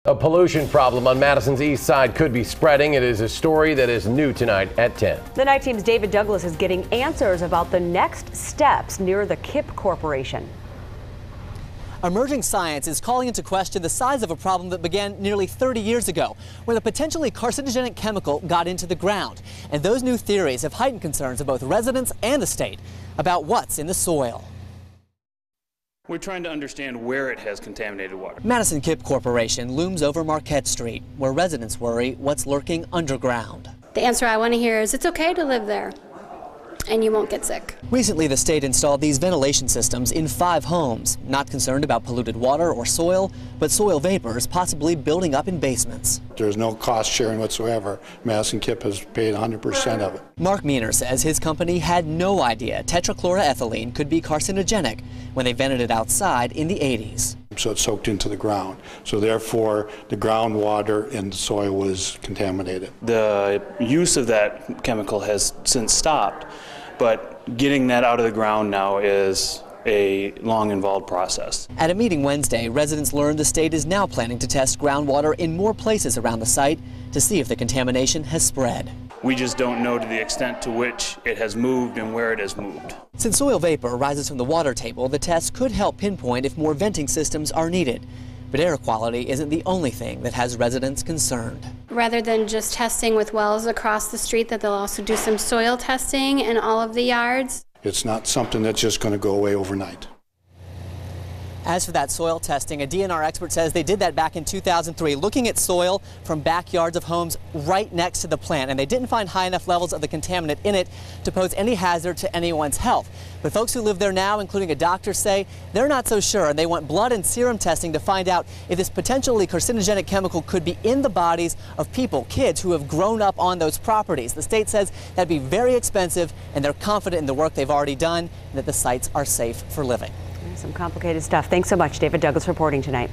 A pollution problem on Madison's east side could be spreading. It is a story that is new tonight at 10. The night team's David Douglas is getting answers about the next steps near the KIPP Corporation. Emerging science is calling into question the size of a problem that began nearly 30 years ago, when a potentially carcinogenic chemical got into the ground. And those new theories have heightened concerns of both residents and the state about what's in the soil. We're trying to understand where it has contaminated water. Madison KIPP Corporation looms over Marquette Street, where residents worry what's lurking underground. The answer I want to hear is it's okay to live there and you won't get sick. Recently, the state installed these ventilation systems in 5 homes, not concerned about polluted water or soil, but soil vapors possibly building up in basements. There's no cost sharing whatsoever. Madison KIPP has paid 100% of it. Mark Meaner says his company had no idea tetrachloroethylene could be carcinogenic when they vented it outside in the 80s. So it soaked into the ground. So therefore, the groundwater in the soil was contaminated. The use of that chemical has since stopped, but getting that out of the ground now is a long involved process. At a meeting Wednesday, residents learned the state is now planning to test groundwater in more places around the site to see if the contamination has spread. We just don't know to the extent to which it has moved and where it has moved. Since soil vapor rises from the water table, the test could help pinpoint if more venting systems are needed. But air quality isn't the only thing that has residents concerned. Rather than just testing with wells across the street, that they'll also do some soil testing in all of the yards. It's not something that's just going to go away overnight. As for that soil testing, a DNR expert says they did that back in 2003, looking at soil from backyards of homes right next to the plant, and they didn't find high enough levels of the contaminant in it to pose any hazard to anyone's health. But folks who live there now, including a doctor, say they're not so sure, and they want blood and serum testing to find out if this potentially carcinogenic chemical could be in the bodies of people, kids who have grown up on those properties. The state says that'd be very expensive, and they're confident in the work they've already done and that the sites are safe for living. Some complicated stuff. Thanks so much, David Douglas, reporting tonight.